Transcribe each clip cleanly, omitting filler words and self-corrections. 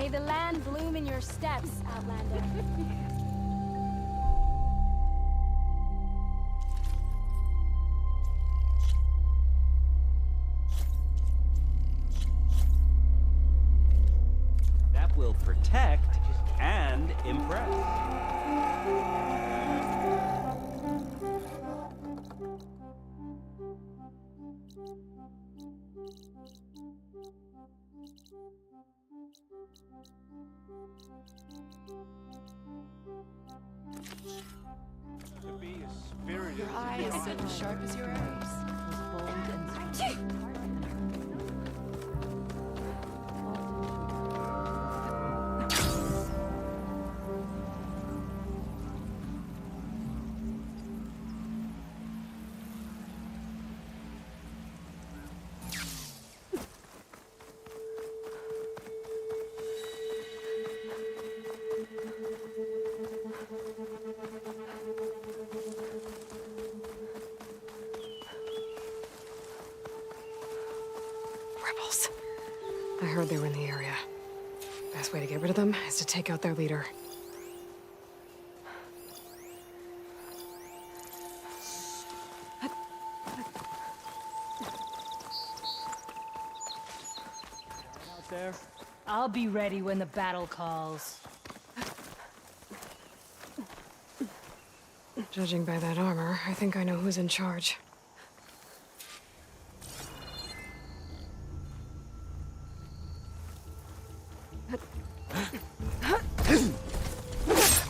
May the land bloom in your steps, Outlander. That will protect and impress. To be a spirited. Your eye is as sharp as your arrows. Was bold and Rebels. I heard they were in the area. Best way to get rid of them is to take out their leader. out there. I'll be ready when the battle calls. Judging by that armor, I think I know who's in charge.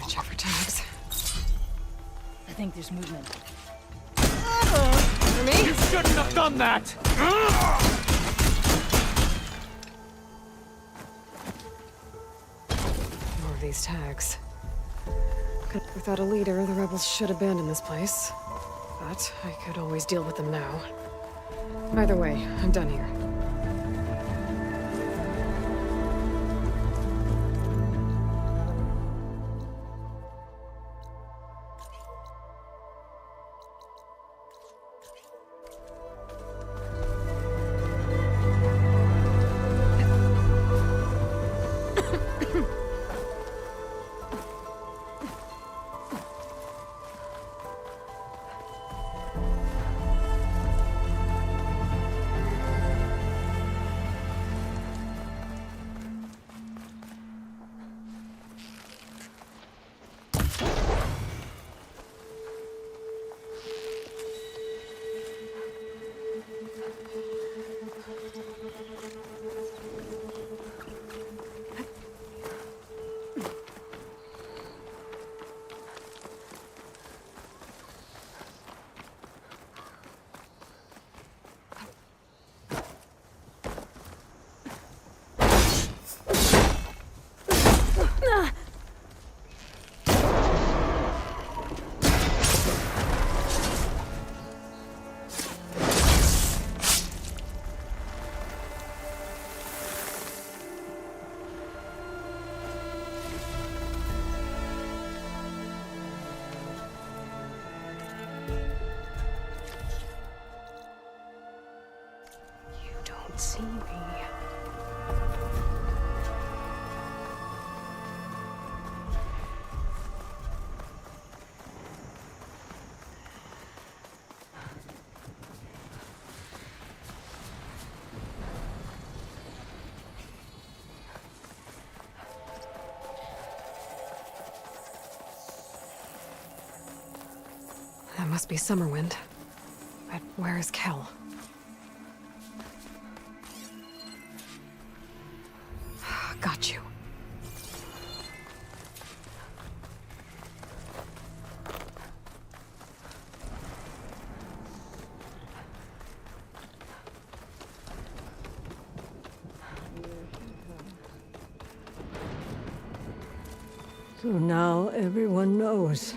Check for tags. I think there's movement. For me? You shouldn't have done that! More of these tags. Without a leader, the rebels should abandon this place. But I could always deal with them now. Either way, I'm done here. See me. That must be Summerwind. But where is Kel? Got you. So now everyone knows.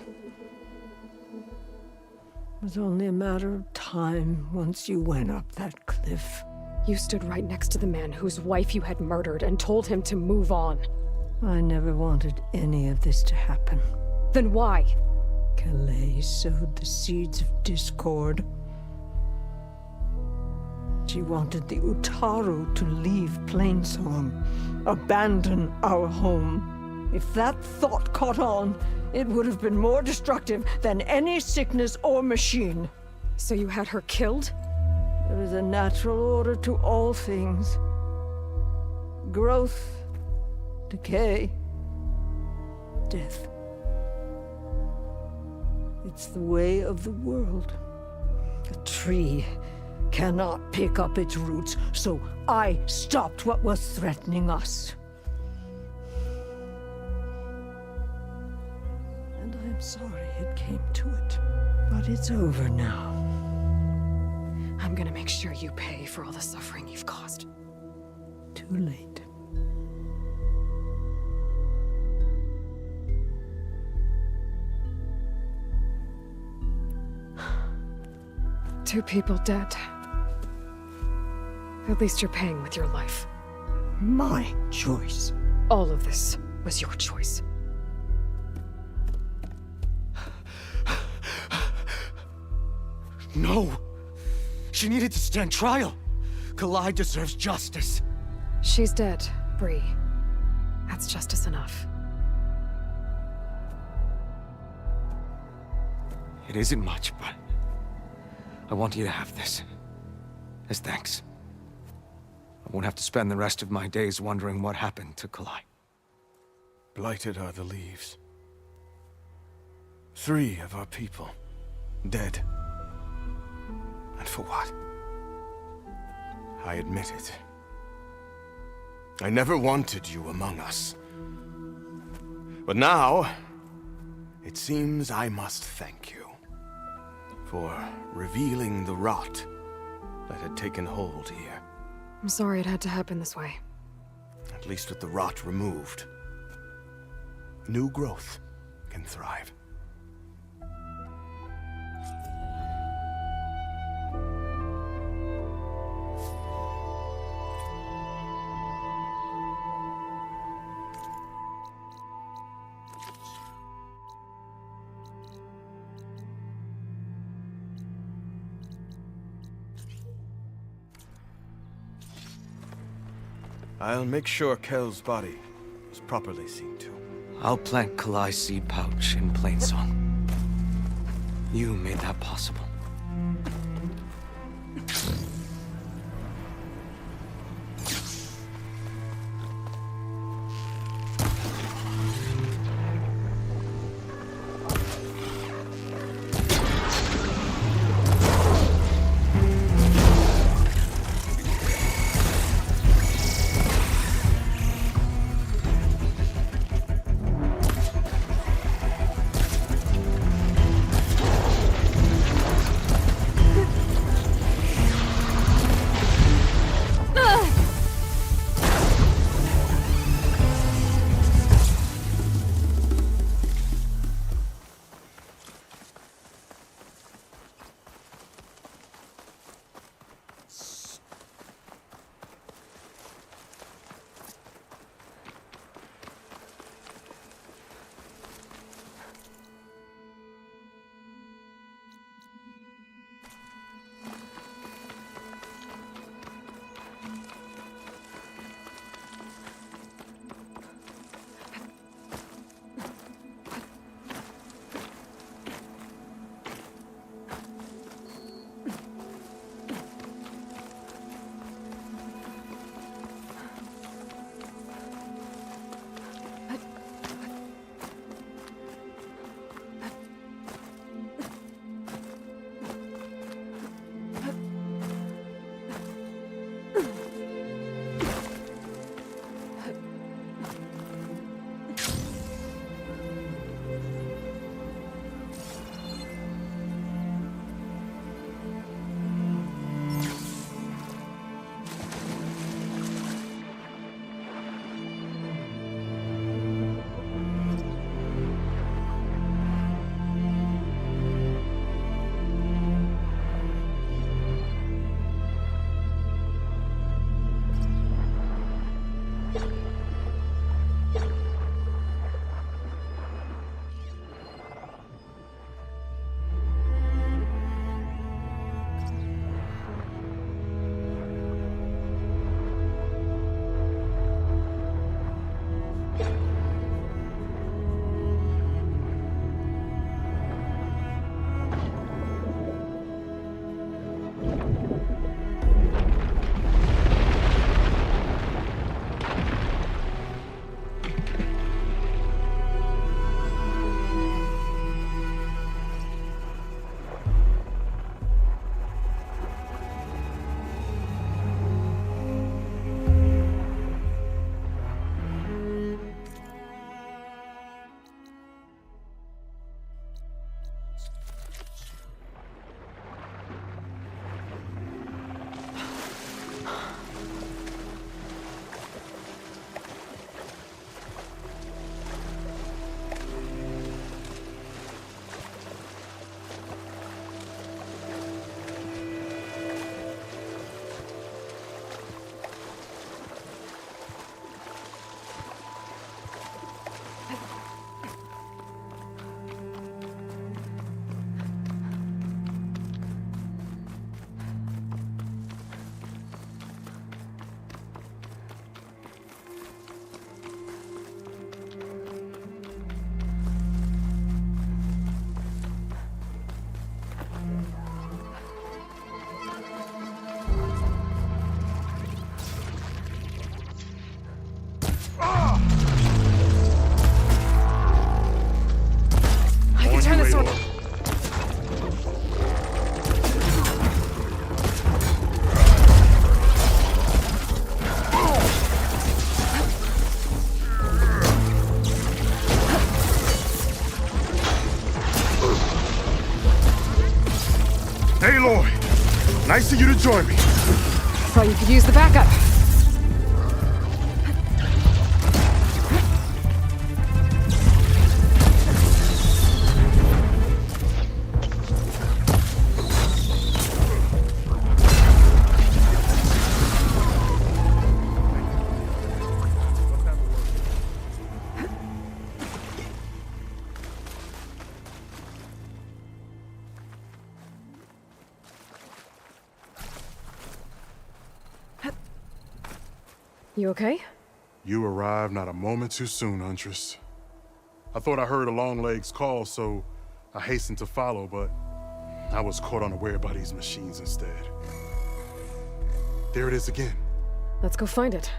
It was only a matter of time once you went up that cliff. You stood right next to the man whose wife you had murdered and told him to move on. I never wanted any of this to happen. Then why? Calais sowed the seeds of discord. She wanted the Utaru to leave Plainsong, abandon our home. If that thought caught on, it would have been more destructive than any sickness or machine. So you had her killed? There is a natural order to all things. Growth, decay, death. It's the way of the world. A tree cannot pick up its roots, so I stopped what was threatening us. And I'm sorry it came to it. But it's over now. I'm gonna make sure you pay for all the suffering you've caused. Too late. Two people dead. At least you're paying with your life. My choice. All of this was your choice. No! She needed to stand trial! Kalai deserves justice. She's dead, Bree. That's justice enough. It isn't much, but I want you to have this. As thanks. I won't have to spend the rest of my days wondering what happened to Kalai. Blighted are the leaves. 3 of our people, dead. And for what? I admit it. I never wanted you among us. But now, it seems I must thank you for revealing the rot that had taken hold here. I'm sorry it had to happen this way. At least with the rot removed, new growth can thrive. I'll make sure Kel's body is properly seen to. I'll plant Kalai's seed pouch in Plainsong. You made that possible. Nice of you to join me. Thought you could use the backup. You okay? You arrived not a moment too soon, Huntress. I thought I heard a Longlegs call, so I hastened to follow, but I was caught unaware by these machines instead. There it is again. Let's go find it.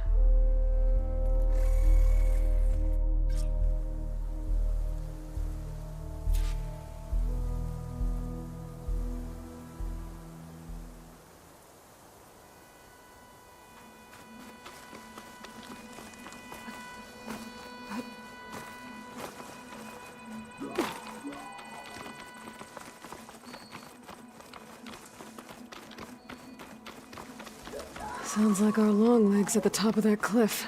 Sounds like our Longlegs at the top of that cliff.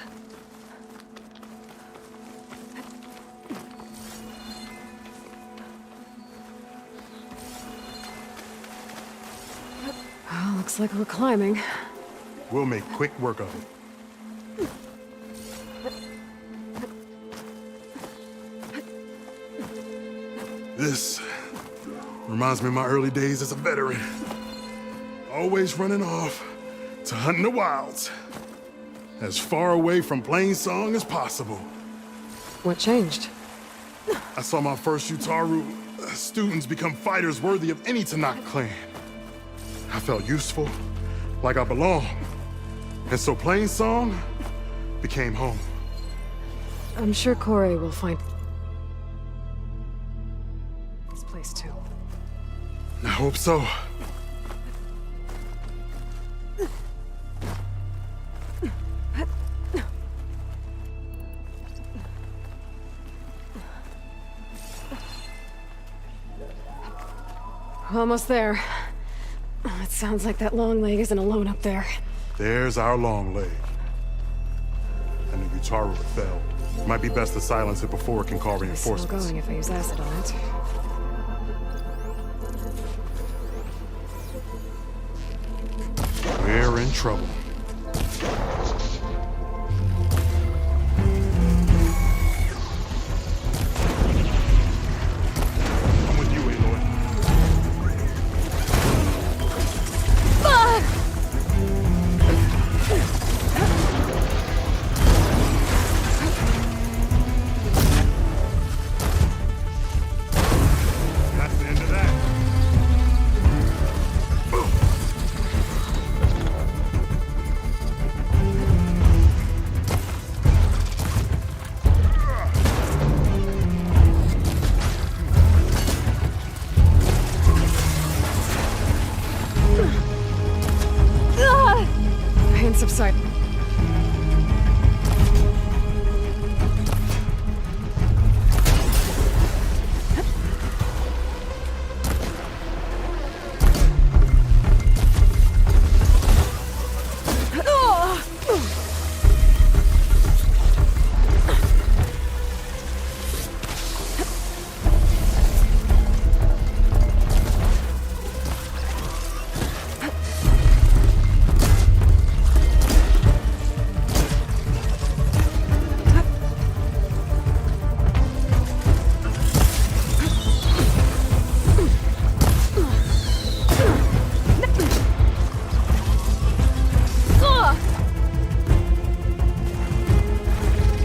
Well, looks like we're climbing. We'll make quick work of it. This reminds me of my early days as a veteran. Always running off to hunt in the wilds, as far away from Plainsong as possible. What changed? I saw my first Utaru students become fighters worthy of any Tanakh clan. I felt useful, like I belonged. And so Plainsong became home. I'm sure Corey will find this place too. I hope so. Almost there. It sounds like that Longleg isn't alone up there. There's our Longleg. And the Utaru fell. It might be best to silence it before it can call It's still reinforcements. going if I use acid on it. We're in trouble. I'm with you, Aloy. That's the end of that. Pain subside.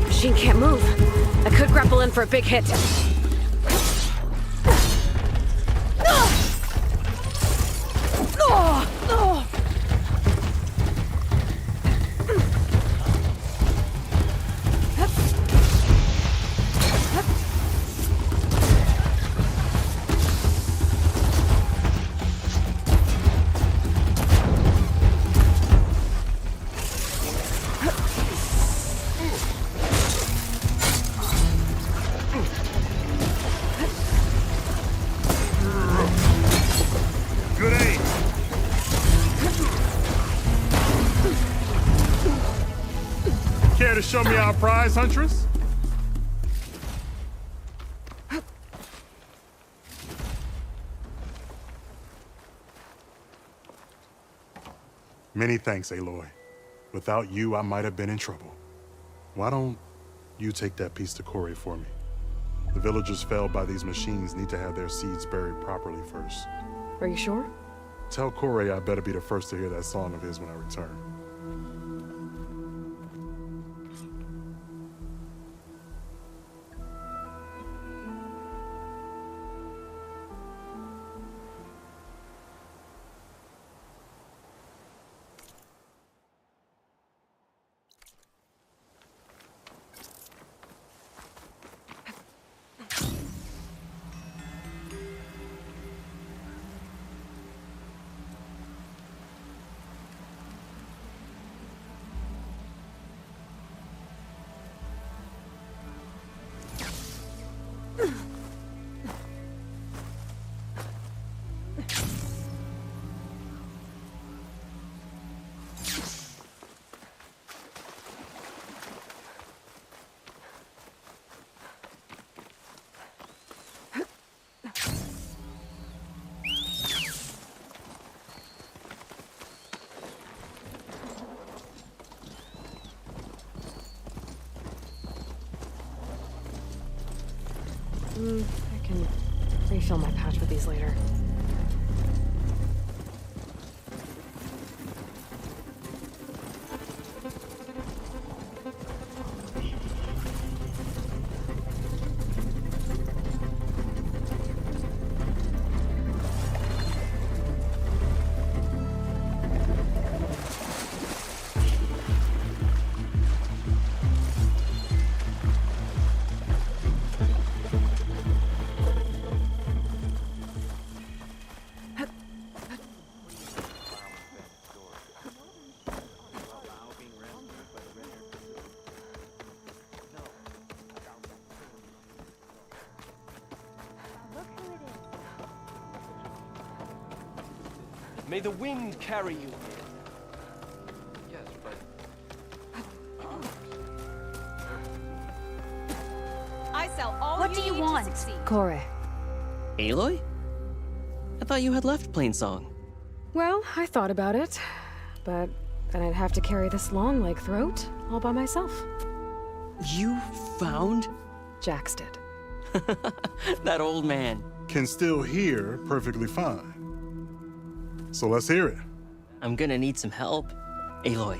Machine can't move. I could grapple in for a big hit. Care to show me our prize, Huntress? Many thanks, Aloy. Without you, I might have been in trouble. Why don't you take that piece to Corey for me? The villagers felled by these machines need to have their seeds buried properly first. Are you sure? Tell Corey I better be the first to hear that song of his when I return. I can refill my patch with these later. May the wind carry you. Yes, but... I sell all What do you need want? to succeed. Corey. Aloy? I thought you had left Plainsong. Well, I thought about it, but then I'd have to carry this long like throat all by myself. You found Jax did. that old man. Can still hear perfectly fine. So let's hear it. I'm gonna need some help. Aloy,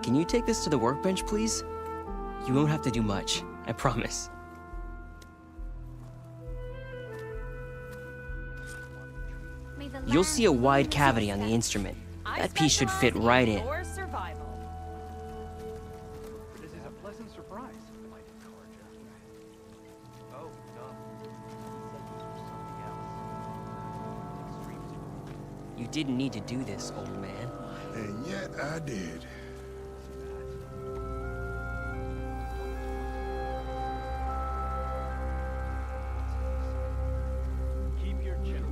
can you take this to the workbench, please? You won't have to do much, I promise. May the You'll land see a bloom wide in cavity your on the steps. instrument. I That piece should fit specialize right in. your survival. This is a pleasant surprise, my dear Corja. Oh, no. Something else. You didn't need to do this, old man. And yet I did. Keep your chin.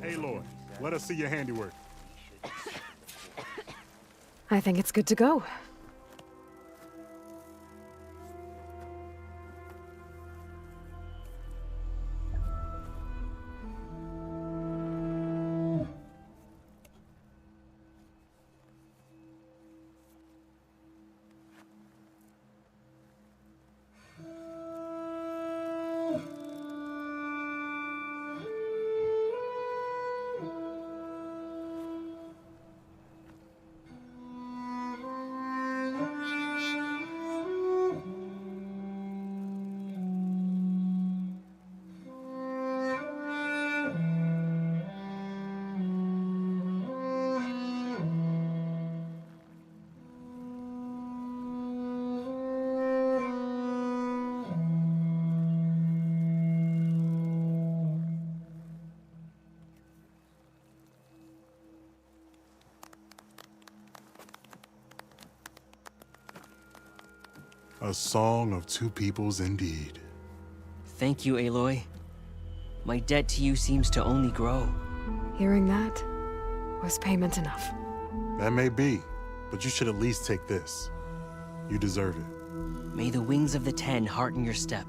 Aloy, let us see your handiwork. I think it's good to go. A song of two peoples indeed. Thank you, Aloy. My debt to you seems to only grow. Hearing that was payment enough. That may be, but you should at least take this. You deserve it. May the wings of the Ten hearten your step.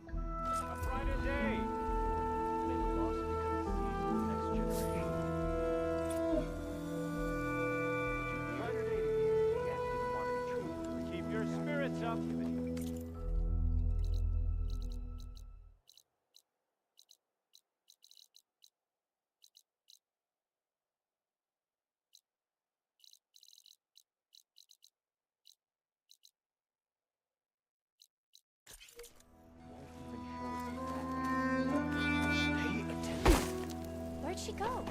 A brighter day. May the lost become the seed of the next generation. Brighter day to you, the active marketing tree. Keep your spirits up. Where'd she go?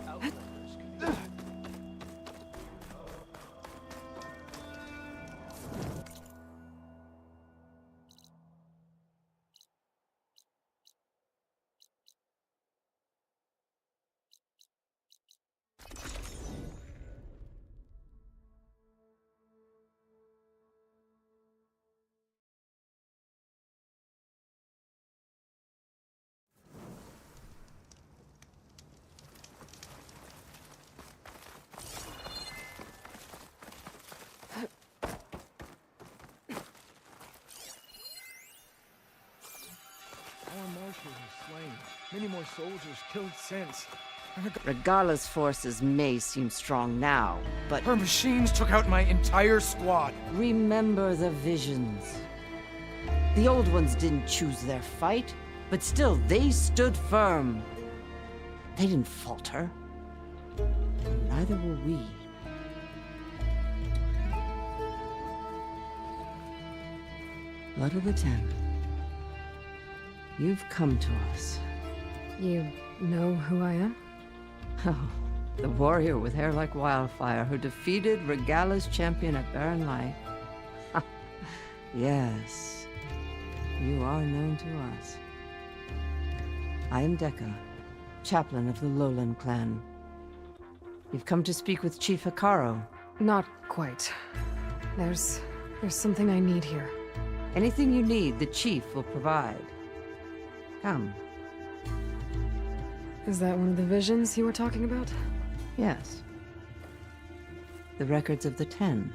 Our marshals are slain. Many more soldiers killed since. Regala's forces may seem strong now, but Her machines took out my entire squad. remember the visions. The old ones didn't choose their fight, but still they stood firm. They didn't falter. Neither will we. Blood of the Ten. You've come to us. You know who I am? Oh, the warrior with hair like wildfire who defeated Regala's champion at Barren Light. Yes, you are known to us. I am Dekka, chaplain of the Lowland clan. You've come to speak with Chief Hekarro. Not quite. There's something I need here. Anything you need, the chief will provide. Come. Is that one of the visions you were talking about? Yes. The records of the Ten.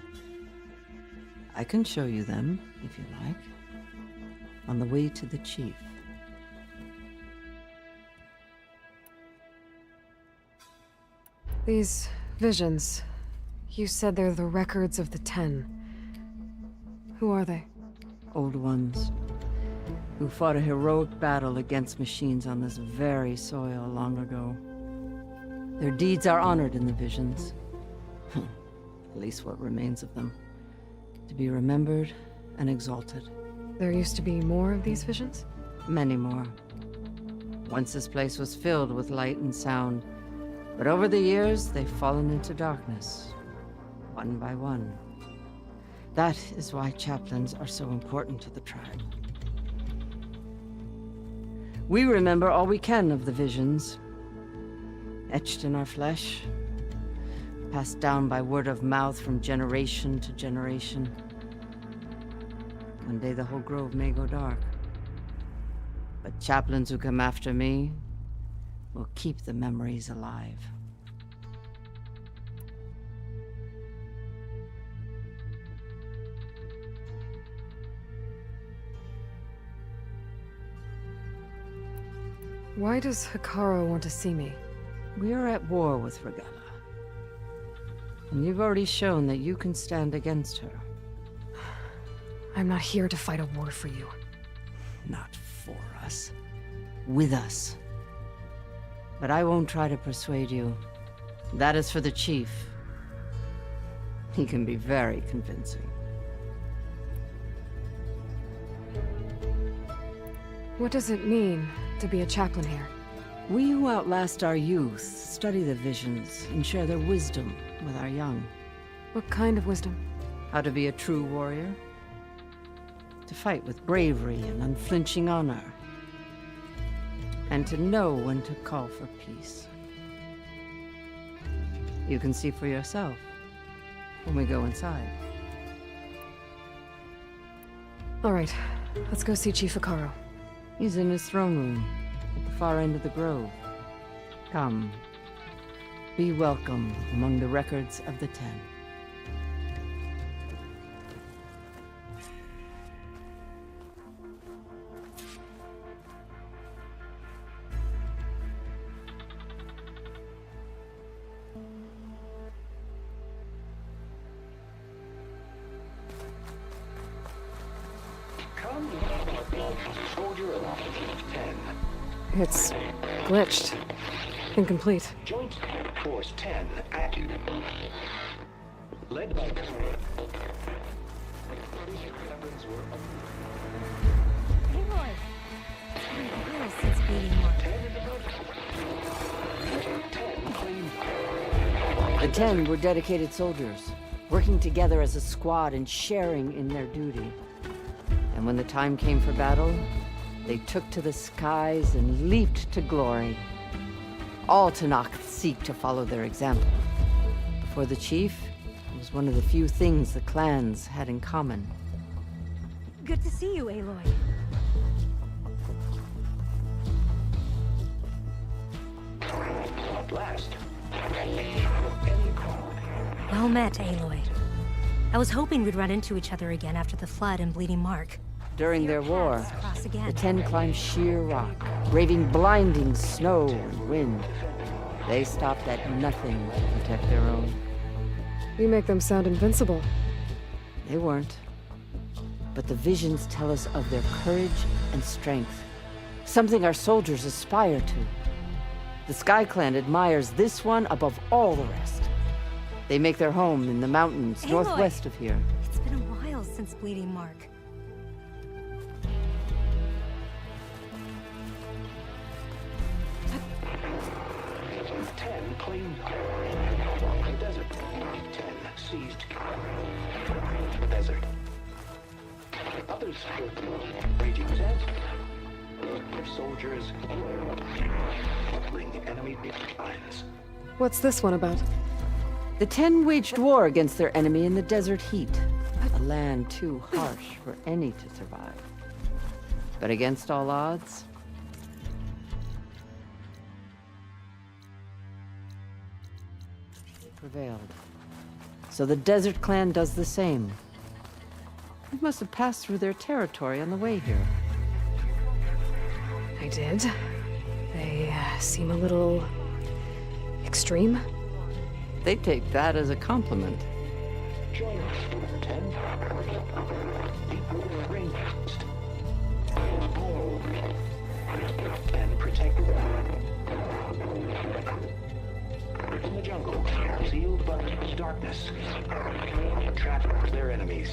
I can show you them, if you like. On the way to the chief. These visions, you said they're the records of the Ten. Who are they? Old ones. Who fought a heroic battle against machines on this very soil long ago. Their deeds are honored in the visions. At least what remains of them. To be remembered and exalted. There used to be more of these visions? Many more. Once this place was filled with light and sound, but over the years they've fallen into darkness, one by one. That is why chaplains are so important to the tribe. We remember all we can of the visions, etched in our flesh, passed down by word of mouth from generation to generation. One day the whole grove may go dark. But chaplains who come after me will keep the memories alive. Why does Hekarro want to see me? We are at war with Regala. And you've already shown that you can stand against her. I'm not here to fight a war for you. Not for us. With us. But I won't try to persuade you. That is for the chief. He can be very convincing. What does it mean to be a chaplain here? We who outlast our youth study the visions and share their wisdom with our young. What kind of wisdom? How to be a true warrior. To fight with bravery and unflinching honor. And to know when to call for peace. You can see for yourself when we go inside. All right, Let's go see Chief Akaro. He's in his throne room, at the far end of the grove. Come. Be welcome among the records of the Ten. It's glitched. Incomplete. Joint Force 10 active. Led by Aloy! It's been a while since Bleeding Mark. The Ten were dedicated soldiers, working together as a squad and sharing in their duty. And when the time came for battle, they took to the skies and leaped to glory. All Tenakth seek to follow their example. Before the chief, it was one of the few things the clans had in common. Good to see you, Aloy. at last. Well met, Aloy. I was hoping we'd run into each other again after the flood and Bleeding Mark. During their war, Cross again. the Ten climbed sheer rock, braving blinding snow and wind. They stopped at nothing to protect their own. You make them sound invincible. They weren't. But the visions tell us of their courage and strength, something our soldiers aspire to. The Sky Clan admires this one above all the rest. They make their home in the mountains Aloy! northwest of here. It's been a while since Bleeding Mark. Ten claimed the desert. 10 seized the desert. Others raging sands. Soldiers battling enemy lines. What's this one about? The Ten waged war against their enemy in the desert heat, a land too harsh for any to survive. But against all odds, prevailed. So the Desert Clan does the same. We must have passed through their territory on the way here. I did. They seem a little extreme. They take that as a compliment. Join us, 10. Deep ring and protect in the jungle, sealed by darkness. Trap their enemies.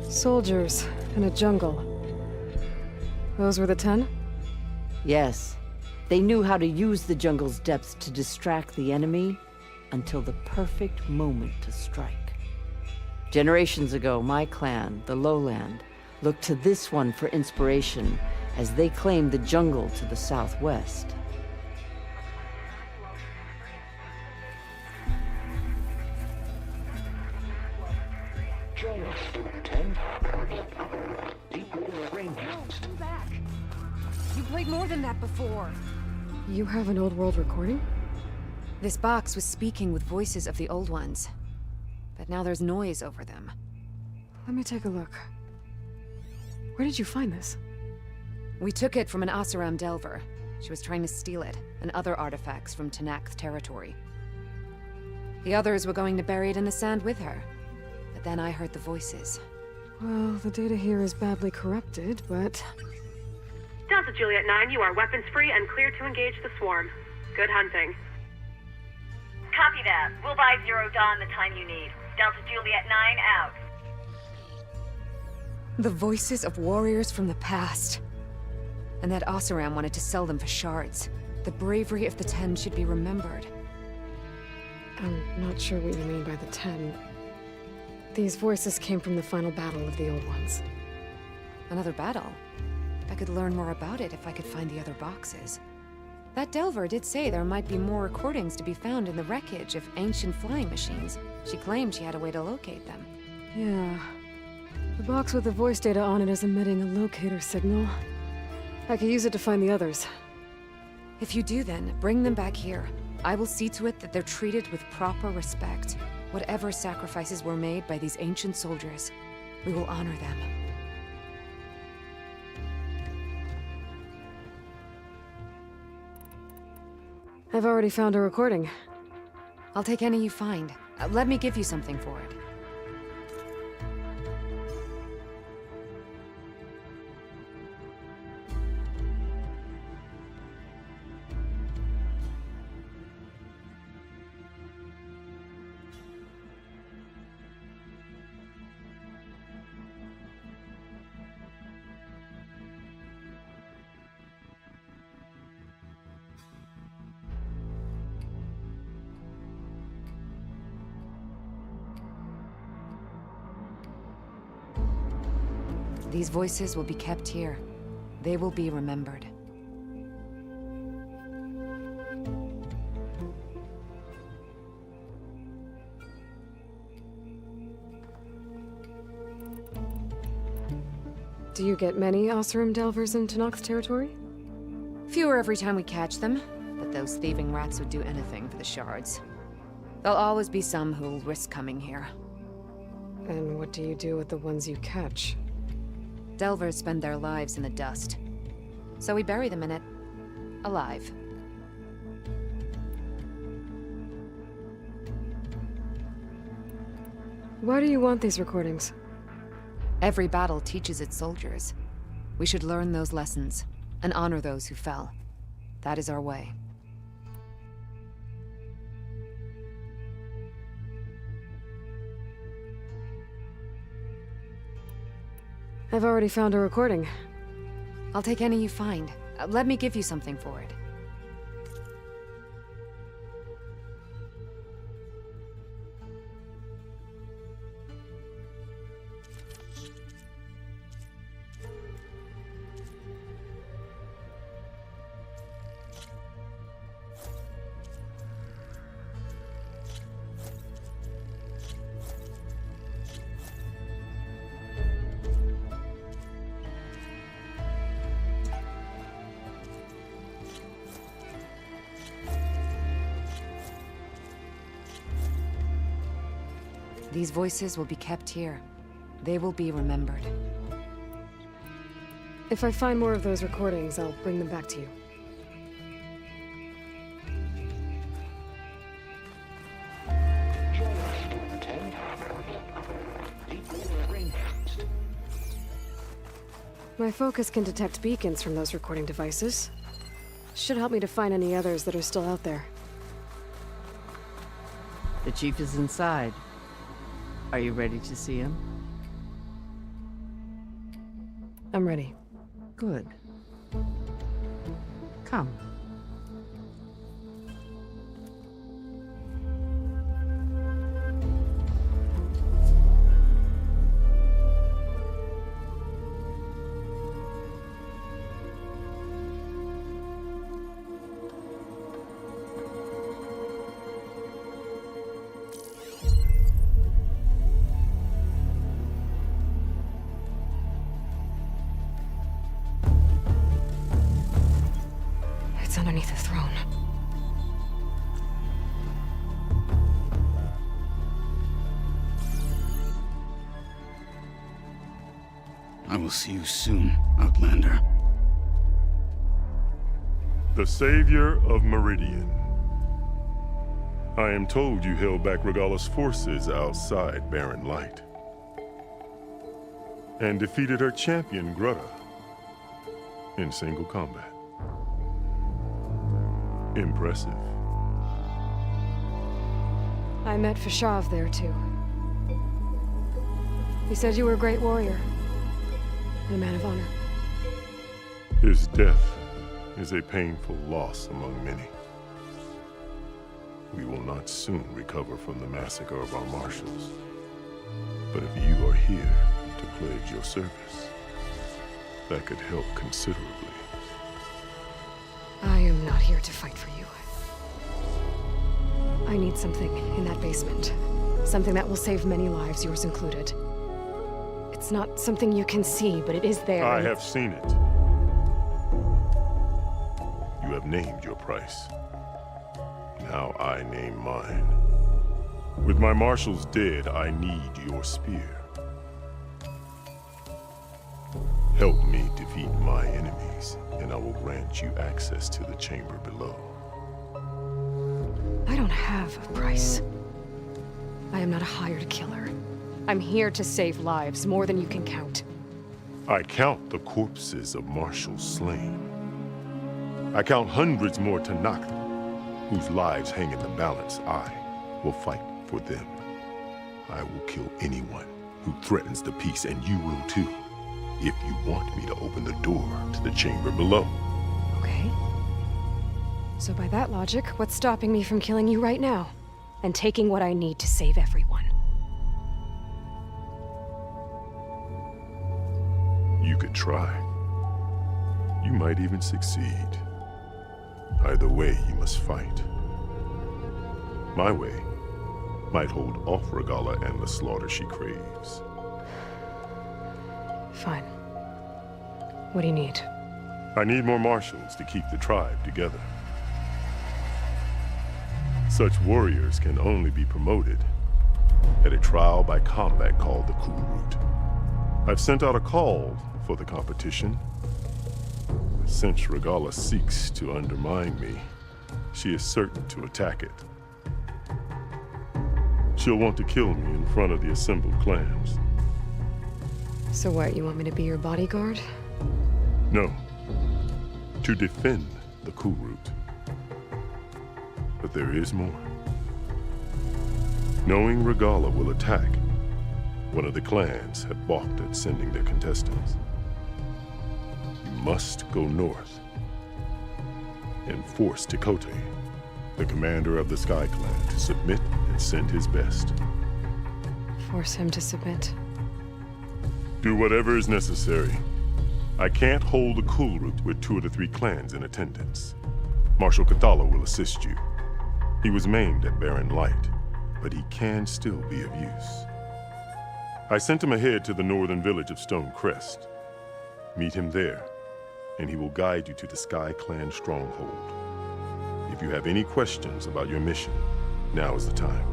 Soldiers in a jungle. Those were the 10? Yes. They knew how to use the jungle's depths to distract the enemy until the perfect moment to strike. Generations ago, my clan, the Lowland, looked to this one for inspiration as they claimed the jungle to the southwest. Join us, 10. Deep ring Back. You played more than that before. You have an old world recording? This box was speaking with voices of the old ones. But now there's noise over them. Let me take a look. Where did you find this? We took it from an Oseram Delver. She was trying to steal it, and other artifacts from Tenakth territory. The others were going to bury it in the sand with her. But then I heard the voices. Well, the data here is badly corrupted, but... Delta Juliet 9, you are weapons-free and clear to engage the swarm. Good hunting. Copy that. We'll buy Zero Dawn the time you need. Delta Juliet 9 out. The voices of warriors from the past. And that Oseram wanted to sell them for shards. The bravery of the 10 should be remembered. I'm not sure what you mean by the 10. These voices came from the final battle of the Old Ones. Another battle? I could learn more about it if I could find the other boxes. That Delver did say there might be more recordings to be found in the wreckage of ancient flying machines. She claimed she had a way to locate them. Yeah. The box with the voice data on it is emitting a locator signal. I could use it to find the others. If you do then, bring them back here. I will see to it that they're treated with proper respect. Whatever sacrifices were made by these ancient soldiers, we will honor them. I've already found a recording. I'll take any you find. Let me give you something for it. These voices will be kept here. They will be remembered. Do you get many Oseram Delvers in Tenakth territory? Fewer every time we catch them, but those thieving rats would do anything for the shards. There'll always be some who'll risk coming here. And what do you do with the ones you catch? Delvers spend their lives in the dust. So we bury them in it, alive. Why do you want these recordings? Every battle teaches its soldiers. We should learn those lessons, and honor those who fell. That is our way. I've already found a recording. I'll take any you find. Let me give you something for it. These voices will be kept here. They will be remembered. If I find more of those recordings, I'll bring them back to you. My focus can detect beacons from those recording devices. Should help me to find any others that are still out there. The chief is inside. Are you ready to see him? I'm ready. Good. Come. It's underneath the throne. I will see you soon, Outlander. The Savior of Meridian. I am told you held back Regalla's forces outside Barren Light. And defeated her champion, Grudda, in single combat. Impressive. I met Fashav there, too. He said you were a great warrior. And a man of honor. His death is a painful loss among many. We will not soon recover from the massacre of our marshals. But if you are here to pledge your service, that could help considerably. I am not here to fight for you. I need something in that basement. Something that will save many lives, yours included. It's It's not something you can see, but it is there. I have seen it. You have named your price. Now I name mine. With my marshals dead, I need your spear. Help me defeat my enemies, and I will grant you access to the chamber below. I don't have a price. I am not a hired killer. I'm here to save lives, more than you can count. I count the corpses of marshals slain. I count hundreds more Tanakh, whose lives hang in the balance. I will fight for them. I will kill anyone who threatens the peace, and you will too, if you want me to open the door to the chamber below. Okay. So by that logic, what's stopping me from killing you right now? And taking what I need to save everyone? You could try. You might even succeed. Either way, you must fight. My way might hold off Regalla and the slaughter she craves. Fine. What do you need? I need more marshals to keep the tribe together. Such warriors can only be promoted at a trial by combat called the Kulrut. I've sent out a call for the competition. Since Regalla seeks to undermine me, she is certain to attack it. She'll want to kill me in front of the assembled clans. So what, you want me to be your bodyguard? No. To defend the Kulrut. But there is more. Knowing Regalla will attack, one of the clans have balked at sending their contestants. You must go north and force Tekote, the commander of the Sky Clan, to submit and send his best. Force him to submit. Do whatever is necessary. I can't hold the Kulrut with 2 of the 3 clans in attendance. Marshal Kathala will assist you. He was maimed at Barren Light, but he can still be of use. I sent him ahead to the northern village of Stone Crest. Meet him there, and he will guide you to the Sky Clan stronghold. If you have any questions about your mission, now is the time.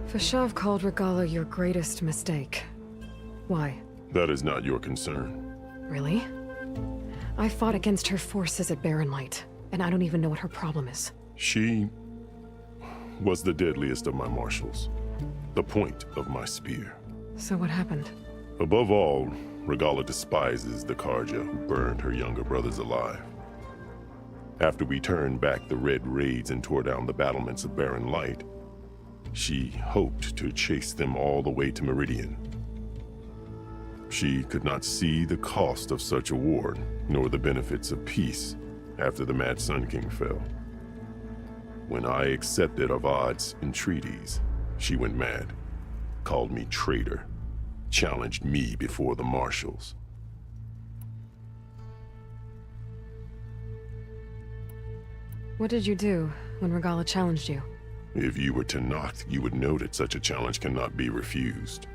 Fashav called Regalla your greatest mistake. Why? That is not your concern. Really? I fought against her forces at Barren Light, and I don't even know what her problem is. She was the deadliest of my marshals, the point of my spear. So what happened? Above all, Regalla despises the Karja who burned her younger brothers alive. After we turned back the Red Raids and tore down the battlements of Barren Light, she hoped to chase them all the way to Meridian. She could not see the cost of such a war, nor the benefits of peace after the Mad Sun King fell. When I accepted Avad's entreaties, she went mad, called me traitor, challenged me before the marshals. What did you do when Regalla challenged you? If you were Tanakh, you would know that such a challenge cannot be refused.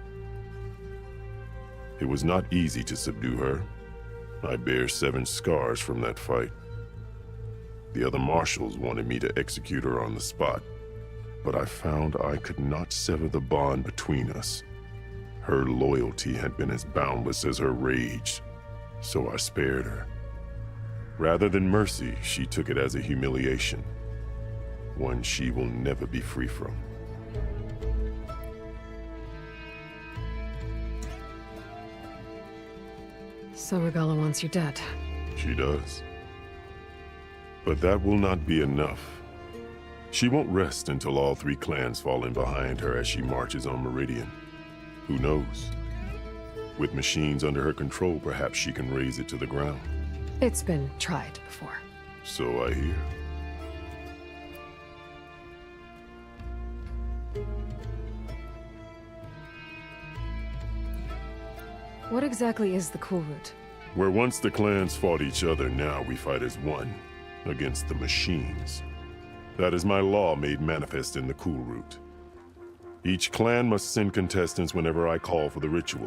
It was not easy to subdue her. I bear 7 scars from that fight. The other marshals wanted me to execute her on the spot, but I found I could not sever the bond between us. Her loyalty had been as boundless as her rage, so I spared her. Rather than mercy, she took it as a humiliation, one she will never be free from. So Regalla wants you dead. She does. But that will not be enough. She won't rest until all 3 clans fall in behind her as she marches on Meridian. Who knows? With machines under her control, perhaps she can raze it to the ground. It's been tried before. So I hear. What exactly is the Kulrut? Where once the clans fought each other, now we fight as one, against the machines. That is my law made manifest in the Kulrut. Each clan must send contestants whenever I call for the ritual.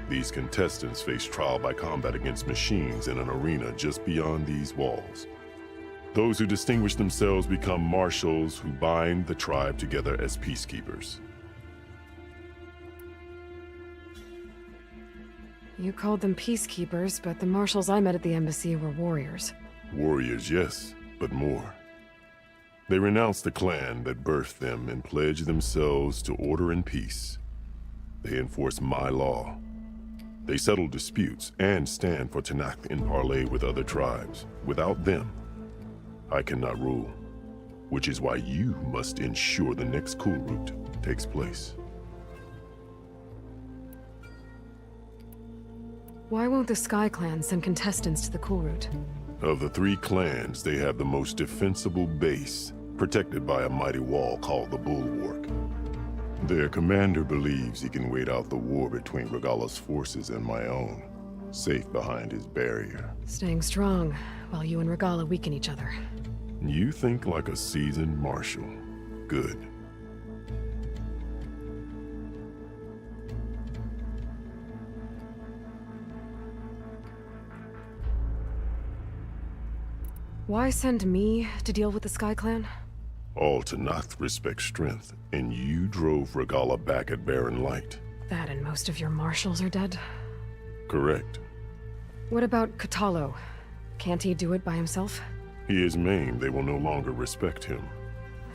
These contestants face trial by combat against machines in an arena just beyond these walls. Those who distinguish themselves become marshals who bind the tribe together as peacekeepers. You called them peacekeepers, but the marshals I met at the embassy were warriors. Warriors, yes, but more. They renounce the clan that birthed them and pledge themselves to order and peace. They enforce my law. They settle disputes and stand for Tenakth in parley with other tribes. Without them, I cannot rule, which is why you must ensure the next Kulrut takes place. Why won't the Sky Clan send contestants to the Kulrut? Of the 3 clans, they have the most defensible base, protected by a mighty wall called the Bulwark. Their commander believes he can wait out the war between Regalla's forces and my own, safe behind his barrier. Staying strong, while you and Regalla weaken each other. You think like a seasoned marshal. Good. Why send me to deal with the Sky Clan? All Tenakth respect strength, and you drove Regalla back at Barren Light. That and most of your marshals are dead? Correct. What about Kotallo? Can't he do it by himself? He is maimed, they will no longer respect him.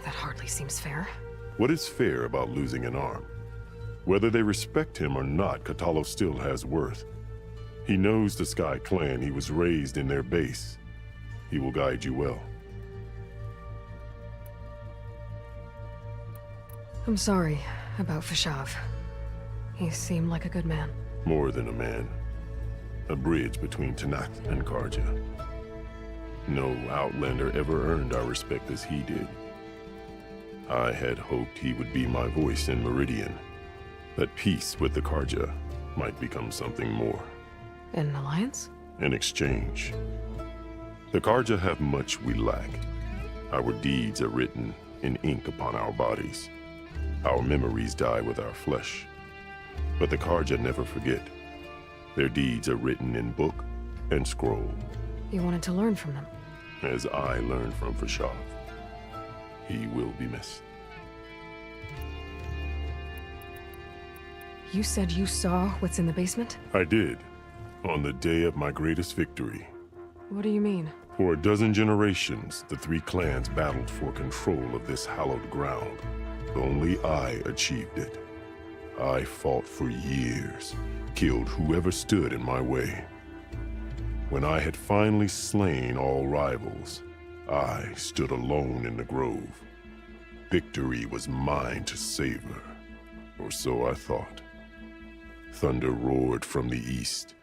That hardly seems fair. What is fair about losing an arm? Whether they respect him or not, Kotallo still has worth. He knows the Sky Clan, he was raised in their base. He will guide you well. I'm sorry about Fashav. He seemed like a good man. More than a man. A bridge between Tenakth and Carja. No Outlander ever earned our respect as he did. I had hoped he would be my voice in Meridian. That peace with the Carja might become something more. An alliance? An exchange. The Carja have much we lack. Our deeds are written in ink upon our bodies. Our memories die with our flesh. But the Carja never forget. Their deeds are written in book and scroll. You wanted to learn from them? As I learned from Fashav. He will be missed. You said you saw what's in the basement? I did. On the day of my greatest victory. What do you mean? For a dozen generations, the 3 clans battled for control of this hallowed ground. Only I achieved it. I fought for years, killed whoever stood in my way. When I had finally slain all rivals, I stood alone in the grove. Victory was mine to savor, or so I thought. Thunder roared from the east,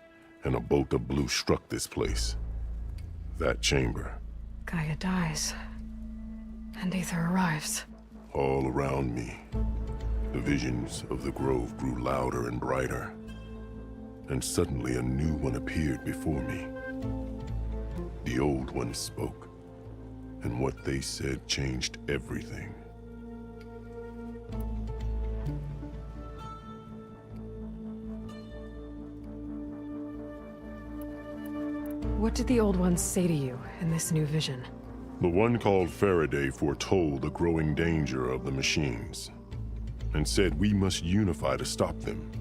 and a bolt of blue struck this place. That chamber. Gaia dies, and Aether arrives. All around me, the visions of the grove grew louder and brighter, and suddenly a new one appeared before me. The old one spoke, and what they said changed everything. What did the old ones say to you in this new vision? The one called Faraday foretold the growing danger of the machines, and said we must unify to stop them.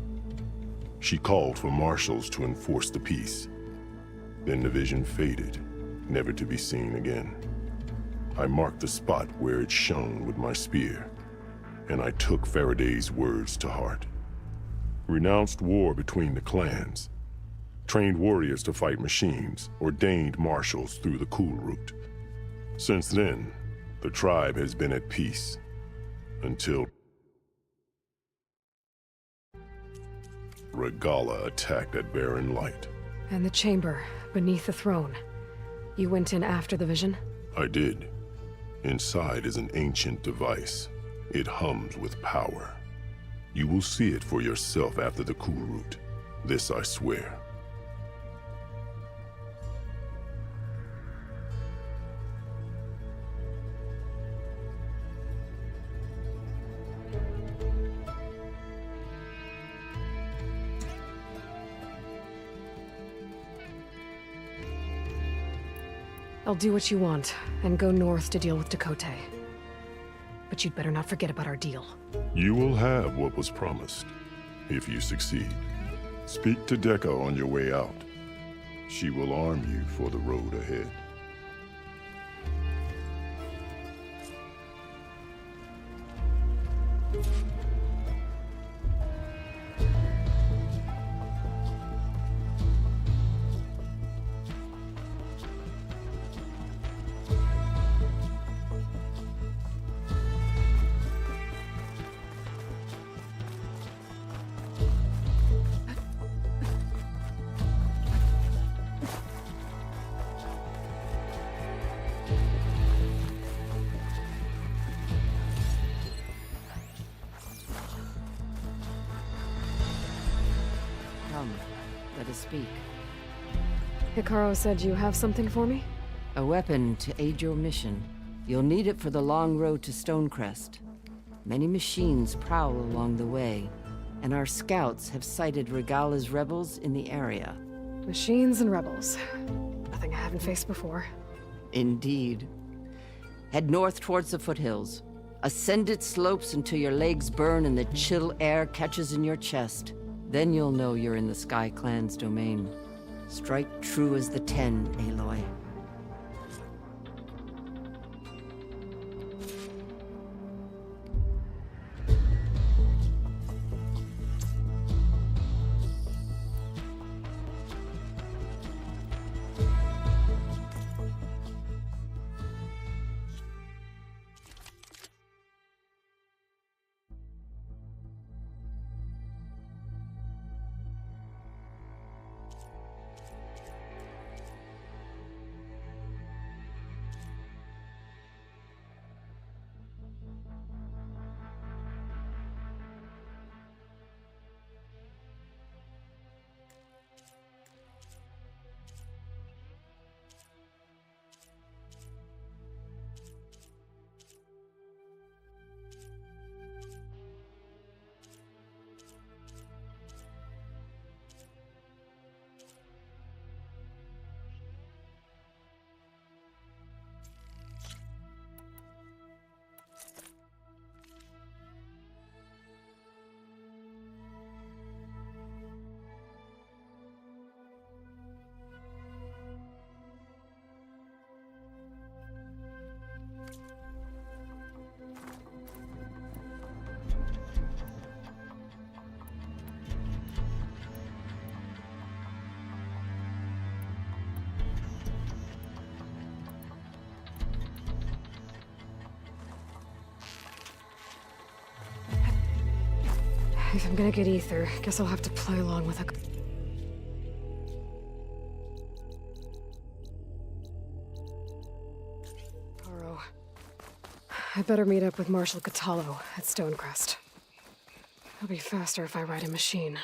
She called for marshals to enforce the peace. Then the vision faded, never to be seen again. I marked the spot where it shone with my spear, and I took Faraday's words to heart. Renounced war between the clans, trained warriors to fight machines, ordained marshals through the Kulrut. Since then, the tribe has been at peace, until Regalla attacked at Barren Light. And the chamber, beneath the throne. You went in after the vision? I did. Inside is an ancient device. It hums with power. You will see it for yourself after the Kulrut. This I swear. I'll do what you want, and go north to deal with Dakota. But you'd better not forget about our deal. You will have what was promised, if you succeed. Speak to Dekka on your way out. She will arm you for the road ahead. Come, let us speak. Hikaru said you have something for me? A weapon to aid your mission. You'll need it for the long road to Stonecrest. Many machines prowl along the way, and our scouts have sighted Regala's rebels in the area. Machines and rebels. Nothing I haven't faced before. Indeed. Head north towards the foothills. Ascend its slopes until your legs burn and the chill air catches in your chest. Then you'll know you're in the Sky Clan's domain. Strike true as the 10, Aloy. If I'm gonna get ether, guess I'll have to play along with a... Taro. I better meet up with Marshal Kotallo at Stonecrest. It'll be faster if I ride a machine.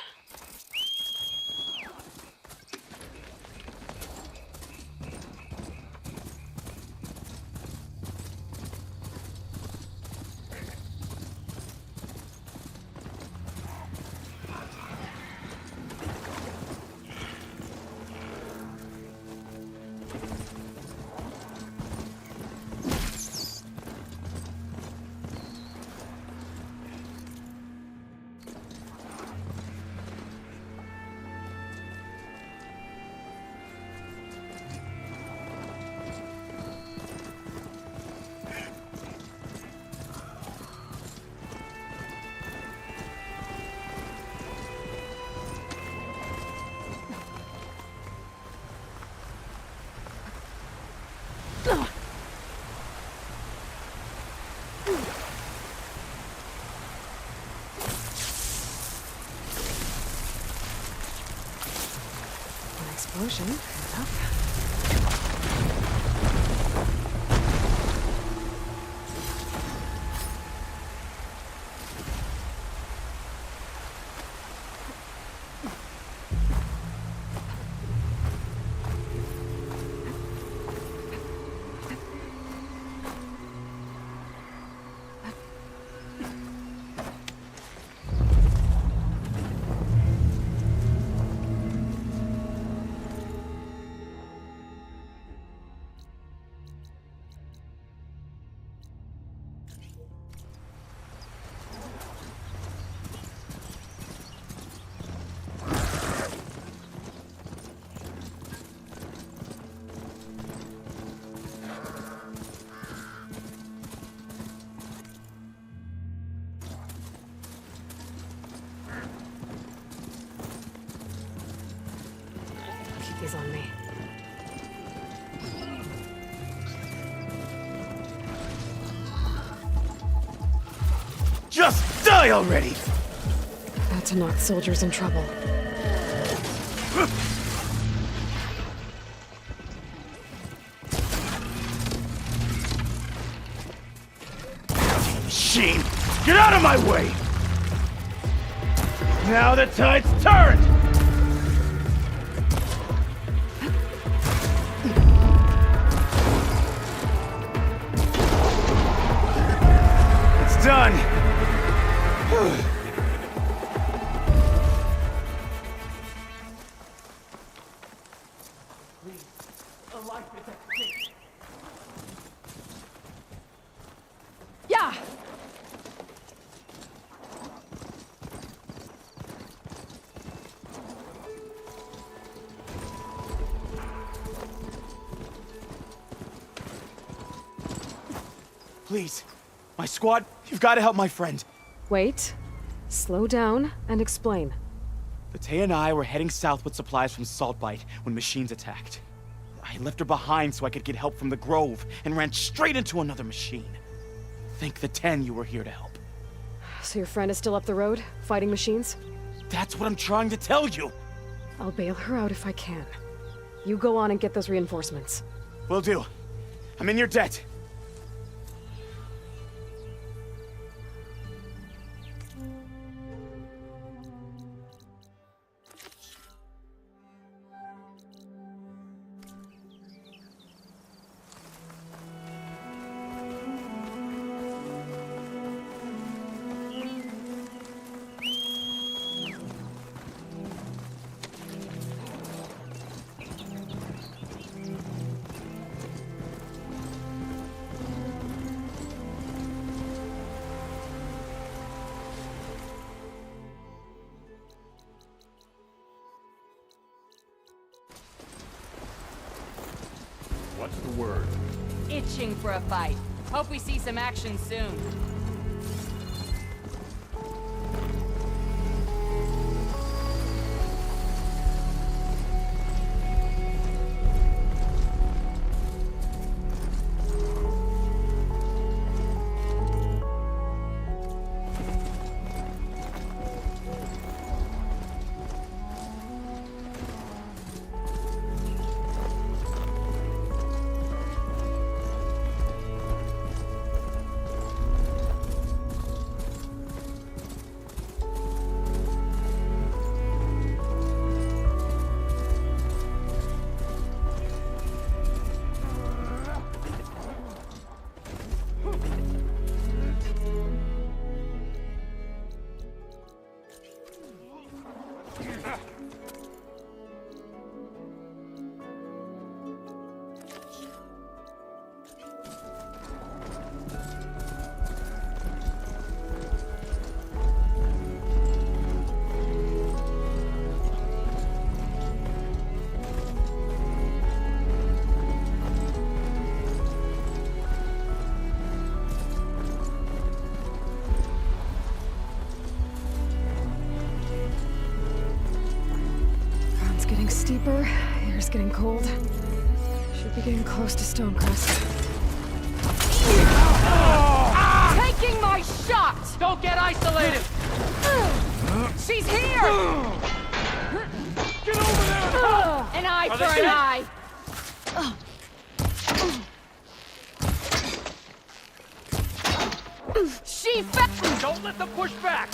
Explosion. Enough. eyes on me. Just die already! Had to knock soldiers in trouble. Machine! Get out of my way! Now the tide's turned! It's done! Yeah! Please, my squad, you've got to help my friend. Wait. Slow down and explain. Batea and I were heading south with supplies from Saltbite when machines attacked. I left her behind so I could get help from the Grove and ran straight into another machine. Thank the 10 you were here to help. So your friend is still up the road, fighting machines? That's what I'm trying to tell you. I'll bail her out if I can. You go on and get those reinforcements. Will do. I'm in your debt. What's the word? Itching for a fight. Hope we see some action soon. Steeper, air's getting cold. Should be getting close to Stonecrest. Taking my shot! Don't get isolated! She's here! Get over there! An eye Are for they an eye! She fell! Don't let them push back!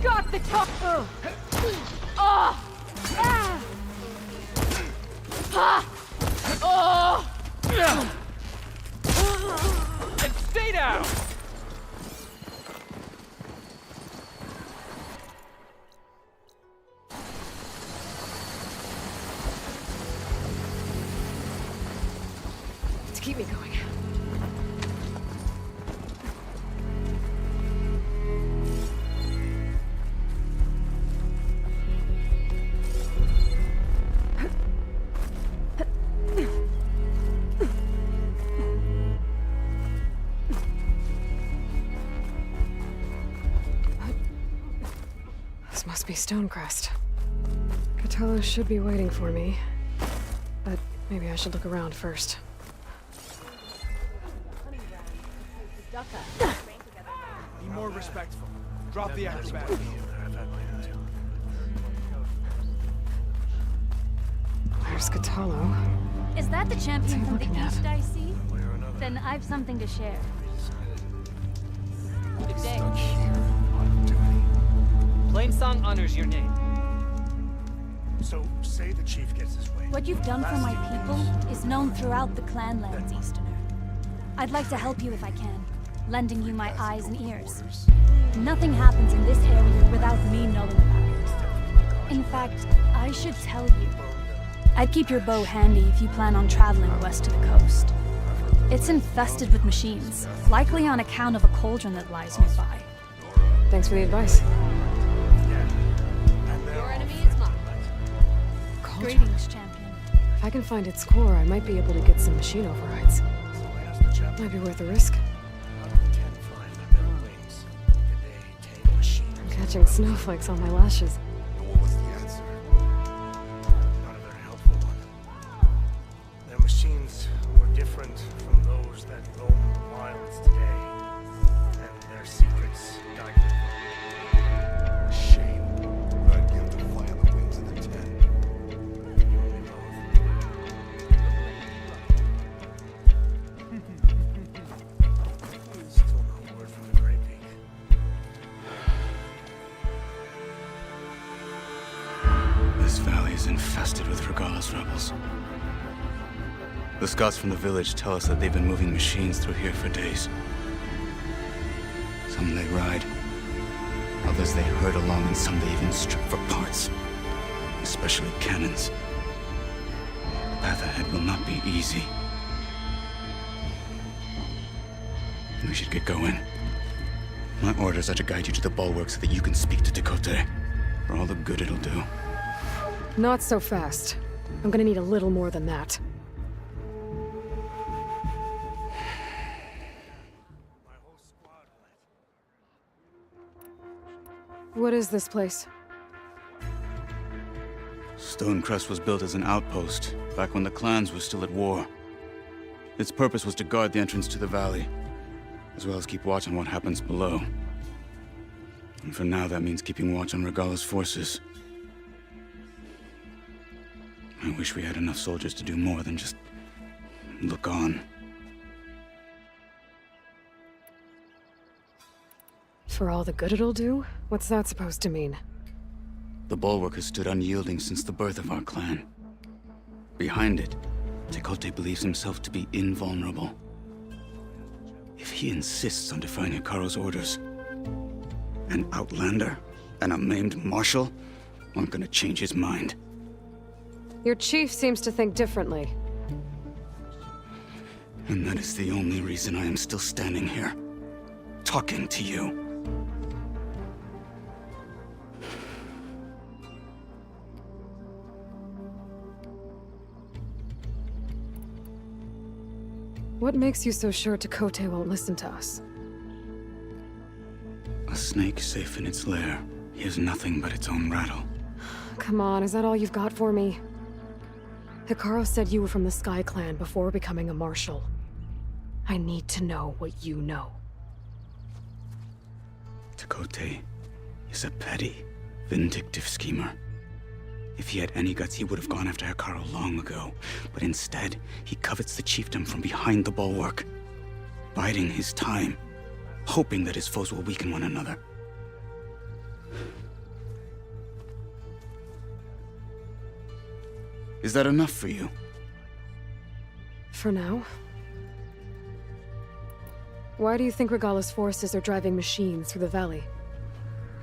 Got the top! And stay down! To keep me going. Must be Stonecrest. Cthulhu should be waiting for me. But maybe I should look around first. Be more respectful. Drop the acrobat. There's Cthulhu. Is that the champion from the looking at? east I see? Then I've something to share. Good day. Plainsong honors your name. So, say the chief gets his way. What you've done for my people is known throughout the Clanlands, Easterner. I'd like to help you if I can, lending you my eyes and ears. Nothing happens in this area without me knowing about it. In fact, I should tell you. I'd keep your bow handy if you plan on traveling west to the coast. It's infested with machines, likely on account of a cauldron that lies nearby. Thanks for the advice. Your enemy is mine. Cauldron. Greetings, champion. If I can find its core, I might be able to get some machine overrides. Might be worth the risk. I'm catching snowflakes on my lashes. Their machines were different from those that roam the wilds today, and their secrets died with them. Shame. I'd give to fly on the wings of the Ten. Still no word from the Grey Peak. This valley is infested with Regalla's rebels. The scouts from the village tell us that they've been moving machines through here for days. Some they ride, others they herd along, and some they even strip for parts, especially cannons. The path ahead will not be easy. We should get going. My orders are to guide you to the bulwark so that you can speak to Tekotteh, for all the good it'll do. Not so fast. I'm gonna need a little more than that. What is this place? Stonecrest was built as an outpost, back when the clans were still at war. Its purpose was to guard the entrance to the valley, as well as keep watch on what happens below. And for now, that means keeping watch on Regalla's forces. I wish we had enough soldiers to do more than just look on. For all the good it'll do? What's that supposed to mean? The bulwark has stood unyielding since the birth of our clan. Behind it, Tekotteh believes himself to be invulnerable. If he insists on defying Hekarro's orders, an outlander and a maimed marshal aren't gonna change his mind. Your chief seems to think differently. And that is the only reason I am still standing here, talking to you. What makes you so sure Tekotteh won't listen to us? A snake safe in its lair hears nothing but its own rattle. Come on, is that all you've got for me? Hekarro said you were from the Sky Clan before becoming a marshal. I need to know what you know. Tekotteh is a petty, vindictive schemer. If he had any guts, he would have gone after Hekarro long ago. But instead, he covets the chiefdom from behind the bulwark, biding his time, hoping that his foes will weaken one another. Is that enough for you? For now. Why do you think Regalla's forces are driving machines through the valley?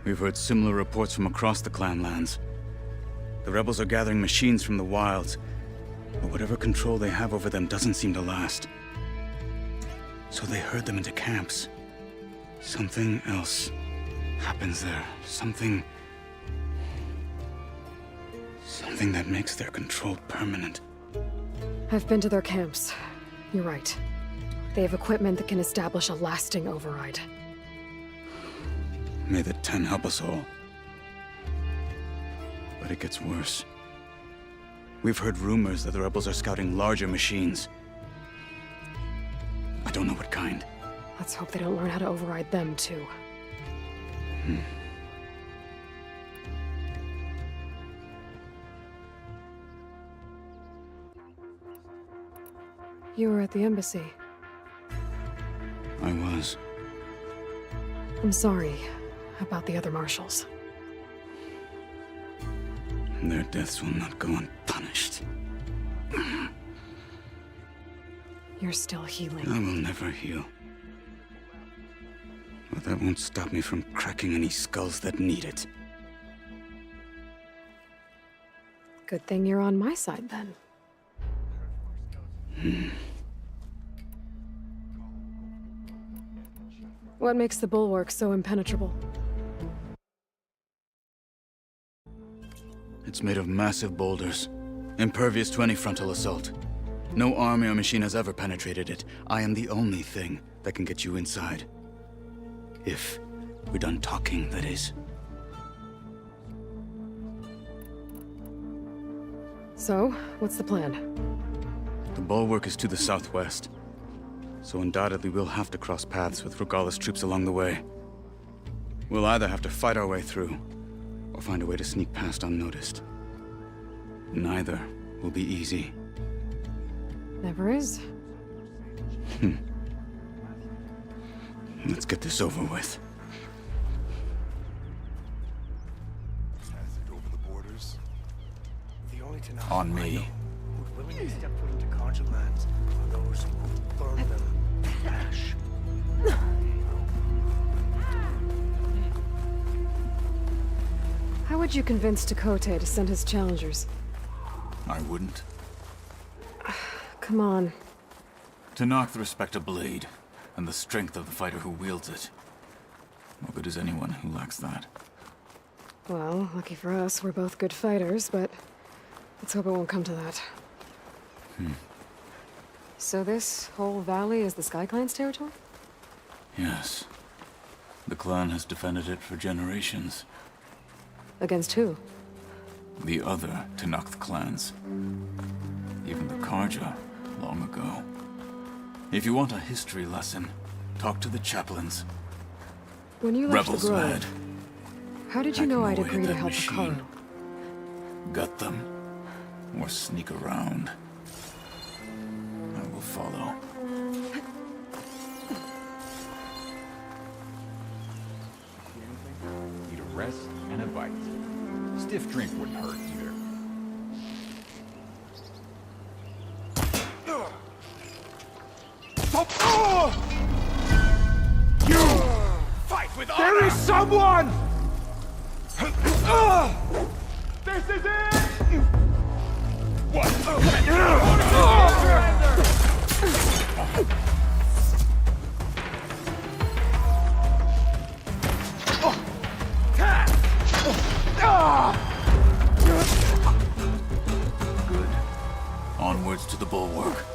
We've heard similar reports from across the Clanlands. The rebels are gathering machines from the wilds, but whatever control they have over them doesn't seem to last. So they herd them into camps. Something else happens there. Something that makes their control permanent. I've been to their camps. You're right. They have equipment that can establish a lasting override. May the Ten help us all. But it gets worse. We've heard rumors that the rebels are scouting larger machines. I don't know what kind. Let's hope they don't learn how to override them, too. You were at the embassy. I was. I'm sorry about the other marshals. Their deaths will not go unpunished. You're still healing. I will never heal. But that won't stop me from cracking any skulls that need it. Good thing you're on my side, then. What makes the bulwark so impenetrable? It's made of massive boulders, impervious to any frontal assault. No army or machine has ever penetrated it. I am the only thing that can get you inside. If we're done talking, that is. So, what's the plan? The bulwark is to the southwest, so undoubtedly we'll have to cross paths with Regalla's troops along the way. We'll either have to fight our way through, or find a way to sneak past unnoticed. Neither will be easy. Never is. Let's get this over with. Passage over the borders. The only Tenakth On me. I know who willingly step foot into Carja lands are those who burn them to ash. How would you convince Tekotteh to send his challengers? I wouldn't. Come on. Tenakth respect a blade, and the strength of the fighter who wields it. What good is anyone who lacks that? Well, lucky for us, we're both good fighters, but let's hope it won't come to that. So this whole valley is the Sky Clan's territory? Yes. The clan has defended it for generations. Against who? The other Tenakth clans. Even the Carja, long ago. If you want a history lesson, talk to the chaplains. When you left Rebels, the Grove, lad. how did you know I'd Hacking away agree to that help machine. Hekarro? Gut them. Or sneak around. I will follow. Need a rest and a bite. Stiff drink wouldn't hurt either. You fight with honor! There is someone! This is it! Good. Onwards to the bulwark.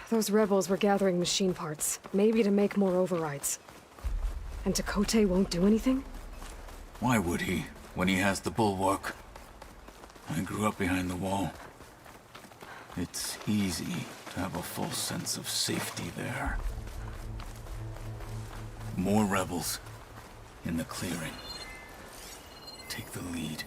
Those rebels were gathering machine parts, maybe to make more overrides. And Tekotteh won't do anything? Why would he, when he has the bulwark? I grew up behind the wall. It's easy to have a full sense of safety there. More rebels in the clearing. Take the lead.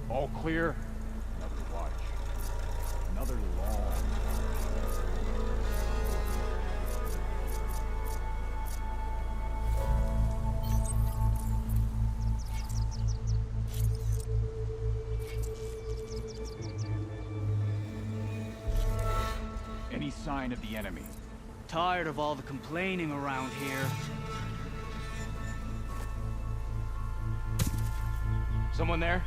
All clear. Another watch. Another long. Any sign of the enemy? Tired of all the complaining around here. Someone there?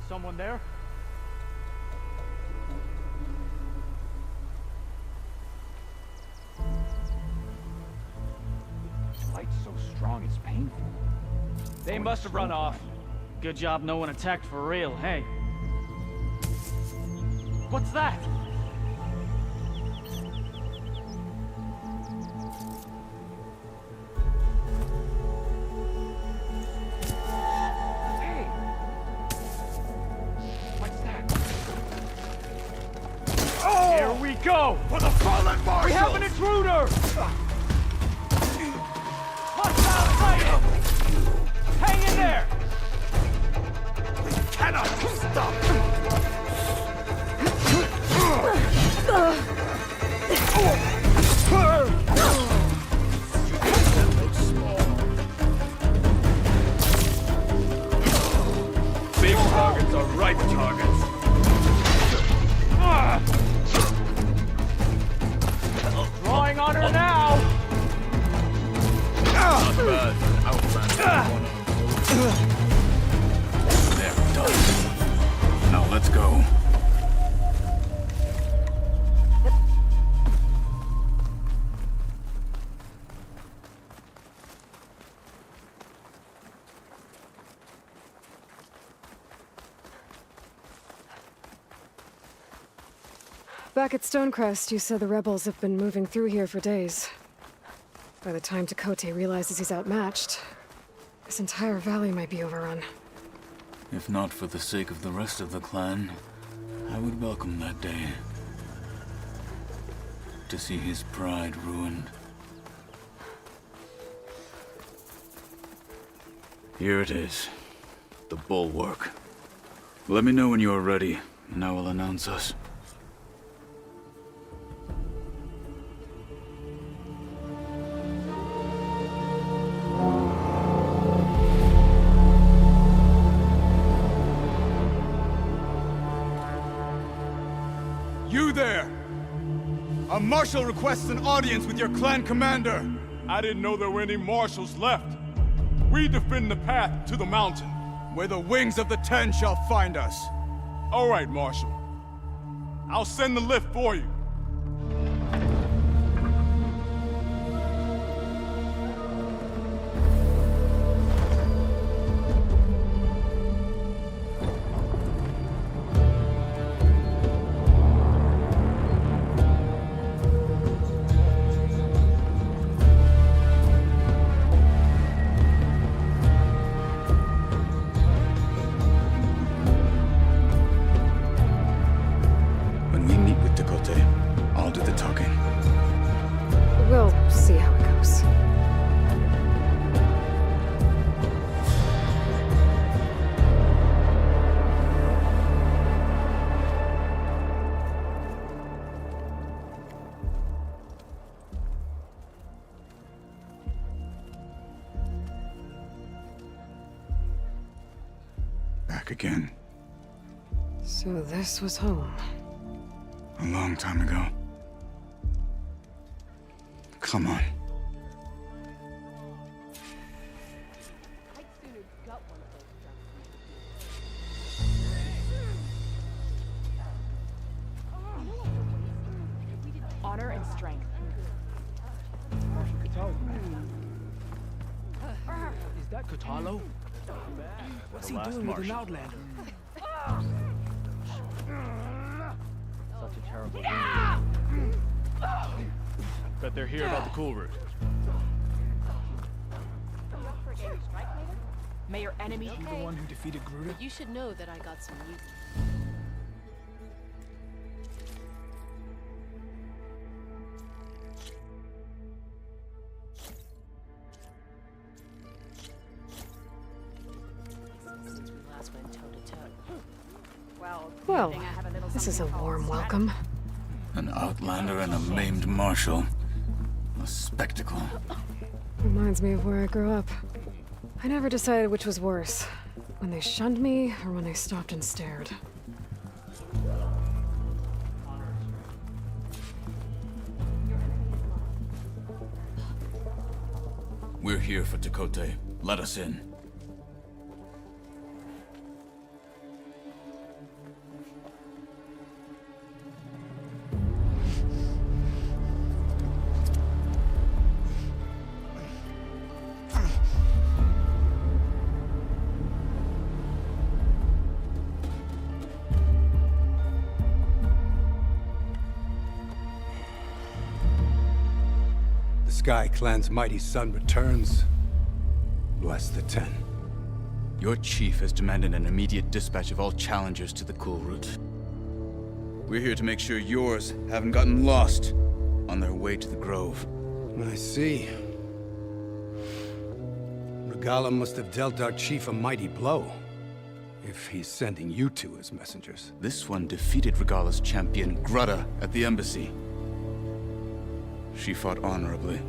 Someone there? Light's so strong it's painful. They must have run off. Good job no one attacked for real, hey. What's that? Hey! What's that? Oh! Here we go! For the fallen marshals! We have an intruder! Hostile sighted! Hang in there! We cannot stop! Big targets are right targets. Drawing on her now! Not bad. They're done. Now let's go. Back at Stonecrest, you said the rebels have been moving through here for days. By the time Tekote realizes he's outmatched, this entire valley might be overrun. If not for the sake of the rest of the clan, I would welcome that day. To see his pride ruined. Here it is. The bulwark. Let me know when you are ready, and I will announce us. You there! A marshal requests an audience with your clan commander. I didn't know there were any marshals left. We defend the path to the mountain. Where the wings of the Ten shall find us. All right, Marshal. I'll send the lift for you. When we meet with Tekote, I'll do the talking. We'll see how it goes. Back again. So this was home. A long time ago. Come on. Honor and strength. Is that Kotalo? What's he doing with an Outlander? Such a terrible wound. Bet they're here about the cool route. May your enemy You the one who defeated Gruda? You should know that I got some news. Since we last went toe to toe. Well, this is a warm welcome. An outlander and a maimed marshal. A spectacle. Reminds me of where I grew up. I never decided which was worse. When they shunned me, or when they stopped and stared. We're here for Tekote. Let us in. The Sky Clan's mighty son returns. Bless the Ten. Your chief has demanded an immediate dispatch of all challengers to the Cool Route. We're here to make sure yours haven't gotten lost on their way to the Grove. I see. Regala must have dealt our chief a mighty blow, if he's sending you two as messengers. This one defeated Regala's champion, Grudda, at the embassy. She fought honorably.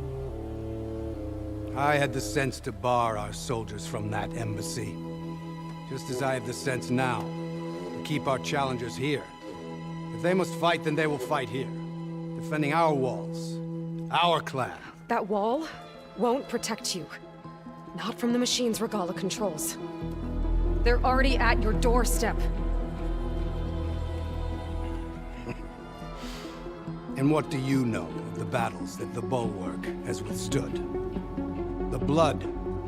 I had the sense to bar our soldiers from that embassy. Just as I have the sense now to keep our challengers here. If they must fight, then they will fight here. Defending our walls. Our clan. That wall won't protect you. Not from the machines Regala controls. They're already at your doorstep. And what do you know of the battles that the Bulwark has withstood? The blood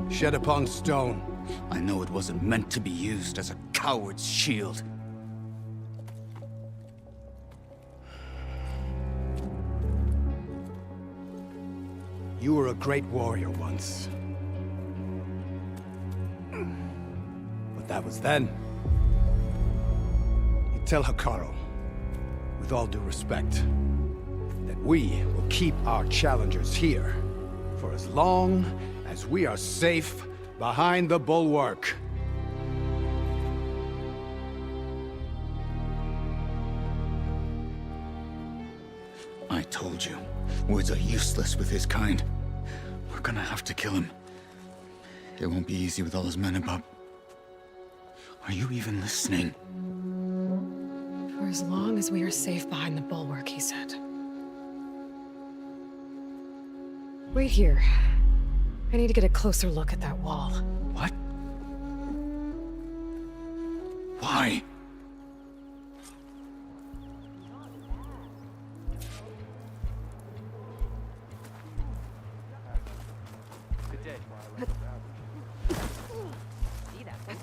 shed upon stone. I know it wasn't meant to be used as a coward's shield. You were a great warrior once. But that was then. You tell Hekarro, with all due respect, that we will keep our challengers here for as long as we are safe behind the Bulwark. I told you, words are useless with his kind. We're gonna have to kill him. It won't be easy with all his men about. Are you even listening? For as long as we are safe behind the Bulwark, he said. Wait here. I need to get a closer look at that wall. What? Why?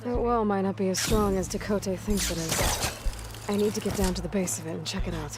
That wall might not be as strong as Tekote thinks it is. I need to get down to the base of it and check it out.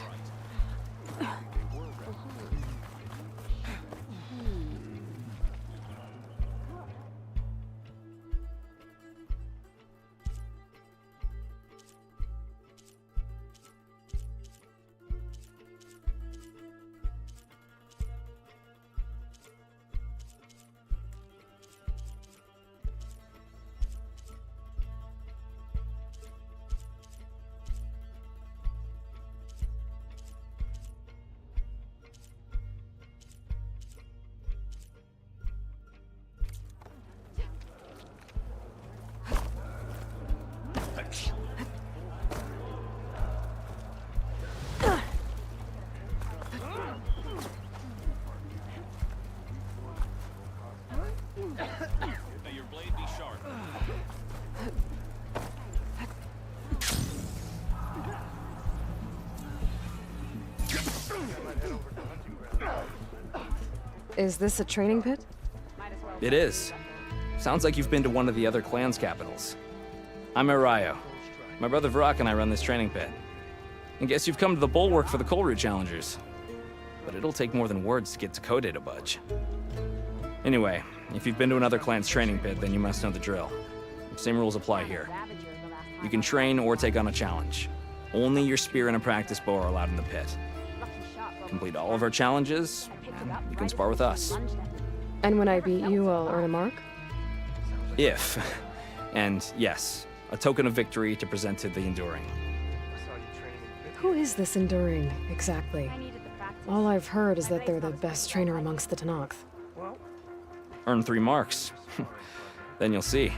May your blade be sharp. Is this a training pit? It is. Sounds like you've been to one of the other clan's capitals. I'm Arayo. My brother Varrock and I run this training pit. And guess you've come to the Bulwark for the Coal Route Challengers. But it'll take more than words to get Tekote to budge. Anyway, if you've been to another clan's training pit, then you must know the drill. Same rules apply here. You can train or take on a challenge. Only your spear and a practice bow are allowed in the pit. Complete all of our challenges, and you can spar with us. And when I beat you, I'll earn a mark? If. And yes, a token of victory to present to the Enduring. Who is this Enduring, exactly? All I've heard is that they're the best trainer amongst the Tenakth. Earn 3 marks. Then you'll see.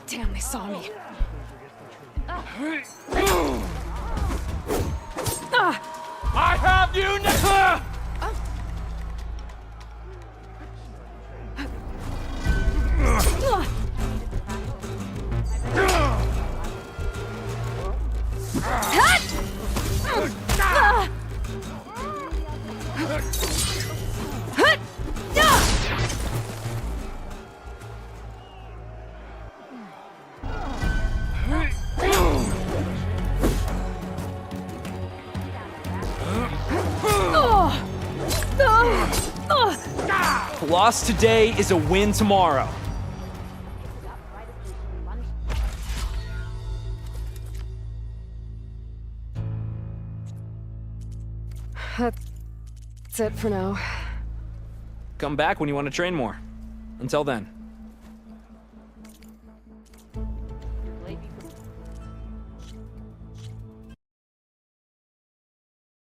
Damn, they saw me. I have you now! A loss today is a win tomorrow. That's it for now. Come back when you want to train more. Until then.